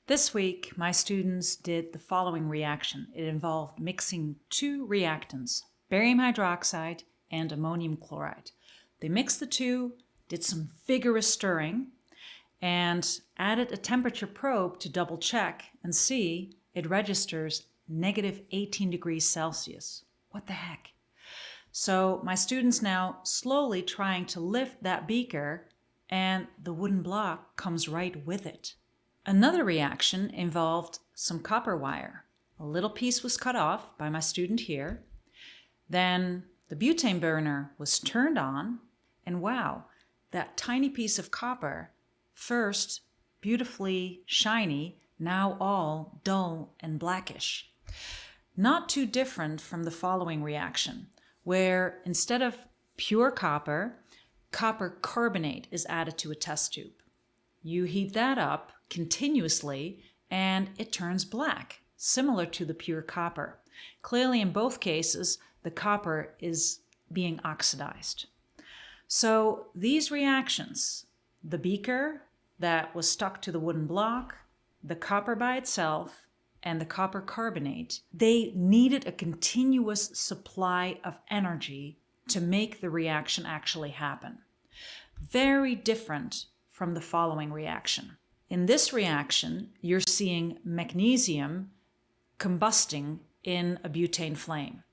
This week, my students did the following reaction. It involved mixing two reactants, barium hydroxide and ammonium chloride. They mixed the two, did some vigorous stirring, and added a temperature probe to double check and see it registers negative 18 degrees Celsius. What the heck? So my students now slowly trying to lift that beaker, and the wooden block comes right with it. Another reaction involved some copper wire. A little piece was cut off by my student here. Then the butane burner was turned on, and wow, that tiny piece of copper, first beautifully shiny, now all dull and blackish. Not too different from the following reaction, where instead of pure copper, copper carbonate is added to a test tube. You heat that up continuously and it turns black, similar to the pure copper. Clearly, in both cases, the copper is being oxidized. So these reactions, the beaker that was stuck to the wooden block, the copper by itself, and the copper carbonate, they needed a continuous supply of energy to make the reaction actually happen. Very different from the following reaction. In this reaction, you're seeing magnesium combusting in a butane flame.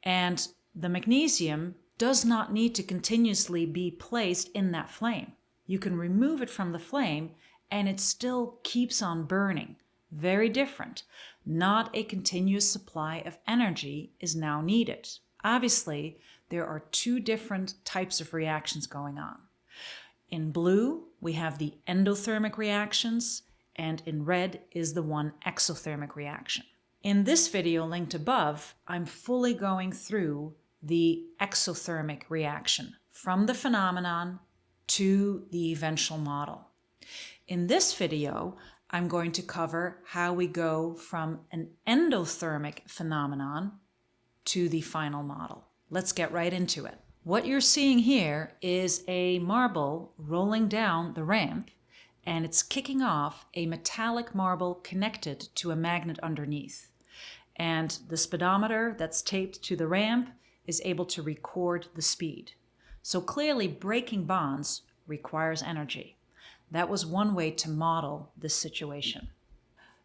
And the magnesium does not need to continuously be placed in that flame. You can remove it from the flame and it still keeps on burning. Very different. Not a continuous supply of energy is now needed. Obviously, there are two different types of reactions going on. In blue, we have the endothermic reactions, and in red is the one exothermic reaction. In this video linked above, I'm fully going through the exothermic reaction from the phenomenon to the eventual model. In this video, I'm going to cover how we go from an endothermic phenomenon to the final model. Let's get right into it. What you're seeing here is a marble rolling down the ramp, and it's kicking off a metallic marble connected to a magnet underneath. And the speedometer that's taped to the ramp is able to record the speed. So clearly, breaking bonds requires energy. That was one way to model this situation.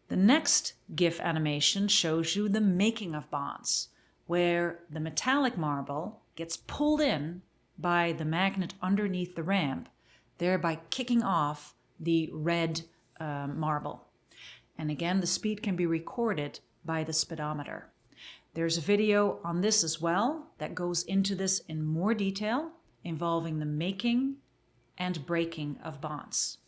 The next GIF animation shows you the making of bonds, where the metallic marble gets pulled in by the magnet underneath the ramp, thereby kicking off the red marble. And again, the speed can be recorded by the speedometer. There's a video on this as well that goes into this in more detail, involving the making and breaking of bonds.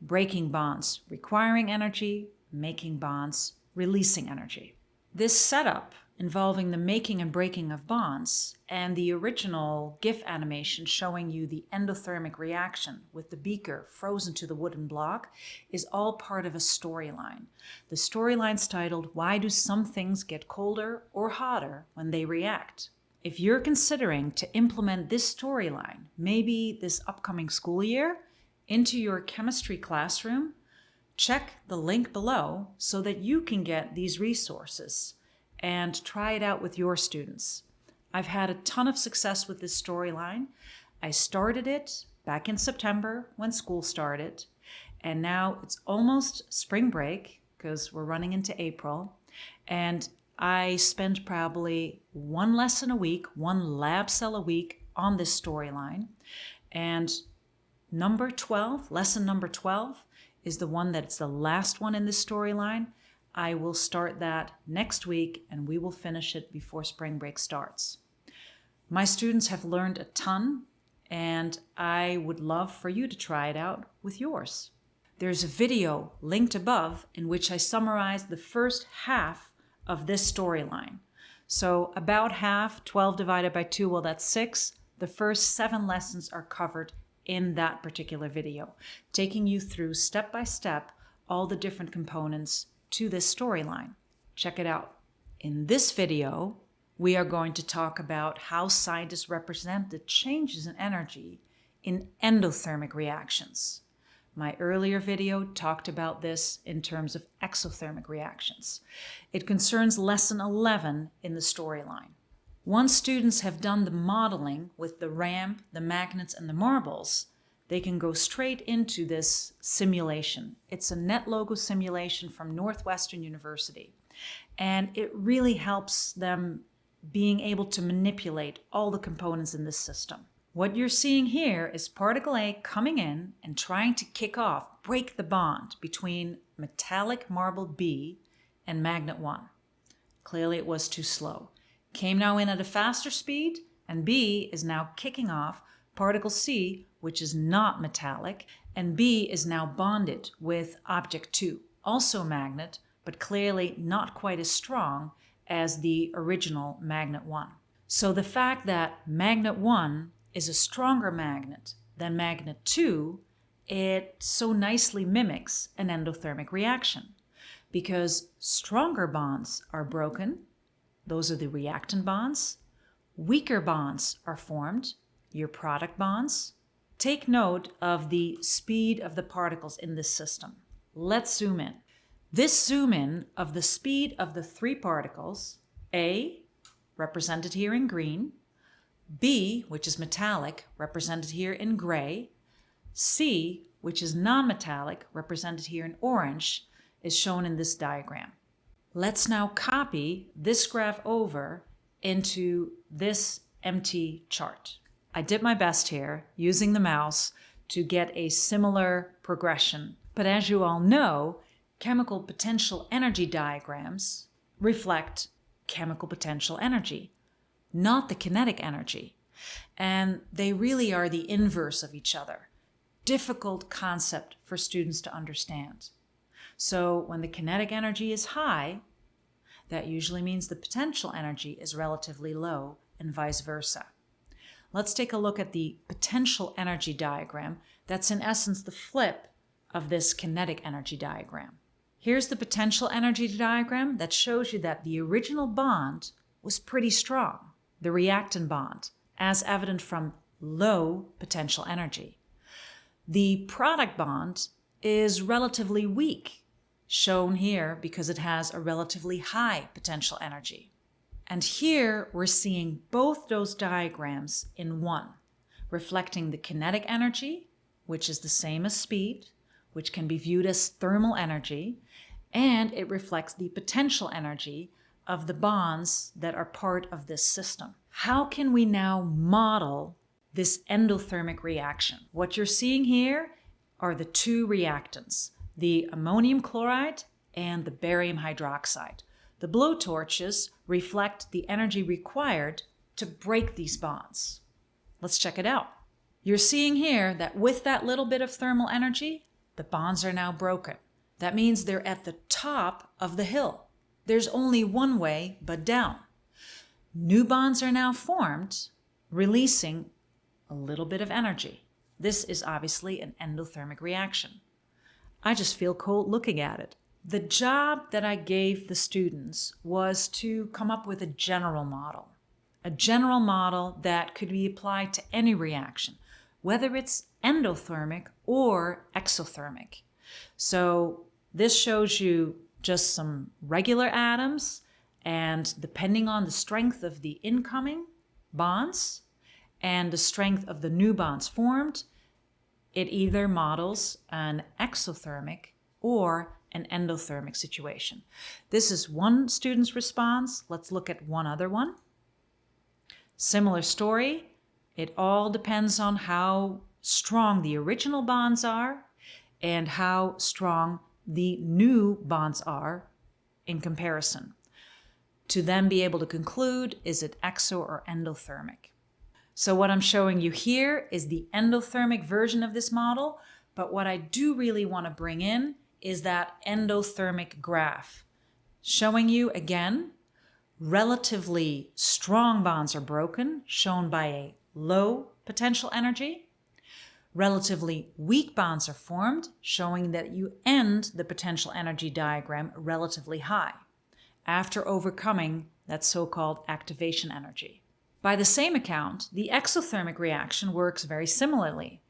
Breaking bonds requiring energy, making bonds releasing energy. This setup involving the making and breaking of bonds and the original GIF animation showing you the endothermic reaction with the beaker frozen to the wooden block is all part of a storyline. The storyline's titled, "Why Do Some Things Get Colder or Hotter When They React?" If you're considering to implement this storyline, maybe this upcoming school year, into your chemistry classroom, check the link below so that you can get these resources and try it out with your students. I've had a ton of success with this storyline. I started it back in September when school started, and now it's almost spring break because we're running into April, and I spend probably one lesson a week, one lab cell a week on this storyline. And lesson number 12 is the one that's the last one in this storyline. I will start that next week and we will finish it before spring break starts. My students have learned a ton and I would love for you to try it out with yours. There's a video linked above in which I summarize the first half of this storyline. So about half, 12 divided by 2, well, that's 6. The first 7 lessons are covered in that particular video, taking you through step by step all the different components to this storyline. Check it out. In this video, we are going to talk about how scientists represent the changes in energy in endothermic reactions. My earlier video talked about this in terms of exothermic reactions. It concerns lesson 11 in the storyline. Once students have done the modeling with the ramp, the magnets, and the marbles, they can go straight into this simulation. It's a NetLogo simulation from Northwestern University, and it really helps them being able to manipulate all the components in this system. What you're seeing here is particle A coming in and trying to kick off, break the bond between metallic marble B and magnet 1. Clearly it was too slow. Came now in at a faster speed, and B is now kicking off particle C, which is not metallic, and B is now bonded with object 2, also magnet, but clearly not quite as strong as the original magnet 1. So the fact that magnet 1 is a stronger magnet than magnet 2, it so nicely mimics an endothermic reaction, because stronger bonds are broken. Those are the reactant bonds. Weaker bonds are formed, your product bonds. Take note of the speed of the particles in this system. Let's zoom in. This zoom in of the speed of the 3 particles, A, represented here in green, B, which is metallic, represented here in gray, C, which is non-metallic, represented here in orange, is shown in this diagram. Let's now copy this graph over into this empty chart. I did my best here using the mouse to get a similar progression, but as you all know, chemical potential energy diagrams reflect chemical potential energy, not the kinetic energy. And they really are the inverse of each other. Difficult concept for students to understand. So when the kinetic energy is high, that usually means the potential energy is relatively low, and vice versa. Let's take a look at the potential energy diagram. That's in essence the flip of this kinetic energy diagram. Here's the potential energy diagram that shows you that the original bond was pretty strong, the reactant bond, as evident from low potential energy. The product bond is relatively weak, shown here because it has a relatively high potential energy. And here we're seeing both those diagrams in one, reflecting the kinetic energy, which is the same as speed, which can be viewed as thermal energy, and it reflects the potential energy of the bonds that are part of this system. How can we now model this endothermic reaction? What you're seeing here are the 2 reactants, the ammonium chloride and the barium hydroxide. The blowtorches reflect the energy required to break these bonds. Let's check it out. You're seeing here that with that little bit of thermal energy, the bonds are now broken. That means they're at the top of the hill. There's only one way but down. New bonds are now formed, releasing a little bit of energy. This is obviously an endothermic reaction. I just feel cold looking at it. The job that I gave the students was to come up with a general model that could be applied to any reaction, whether it's endothermic or exothermic. So this shows you just some regular atoms, and depending on the strength of the incoming bonds and the strength of the new bonds formed, it either models an exothermic or an endothermic situation. This is one student's response. Let's look at one other one. Similar story. It all depends on how strong the original bonds are and how strong the new bonds are in comparison, to then be able to conclude, is it exo or endothermic? So what I'm showing you here is the endothermic version of this model, but what I do really want to bring in is that endothermic graph, showing you again, relatively strong bonds are broken, shown by a low potential energy. Relatively weak bonds are formed, showing that you end the potential energy diagram relatively high, after overcoming that so-called activation energy. By the same account, the exothermic reaction works very similarly,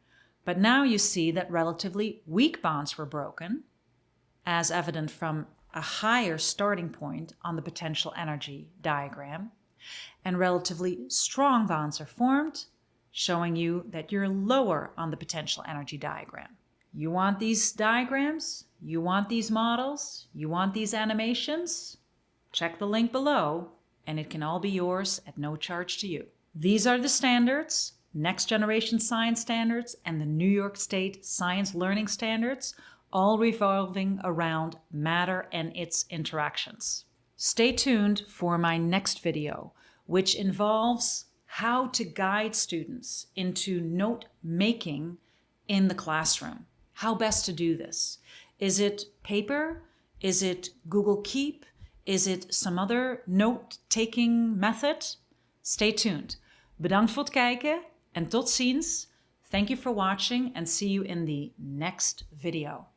But now you see that relatively weak bonds were broken, as evident from a higher starting point on the potential energy diagram, and relatively strong bonds are formed, showing you that you're lower on the potential energy diagram. You want these diagrams? You want these models? You want these animations? Check the link below, and it can all be yours at no charge to you. These are the standards, Next Generation Science Standards and the New York State Science Learning Standards, all revolving around matter and its interactions. Stay tuned for my next video, which involves how to guide students into note making in the classroom. How best to do this? Is it paper? Is it Google Keep? Is it some other note-taking method? Stay tuned. Bedankt voor het kijken en tot ziens. Thank you for watching and see you in the next video.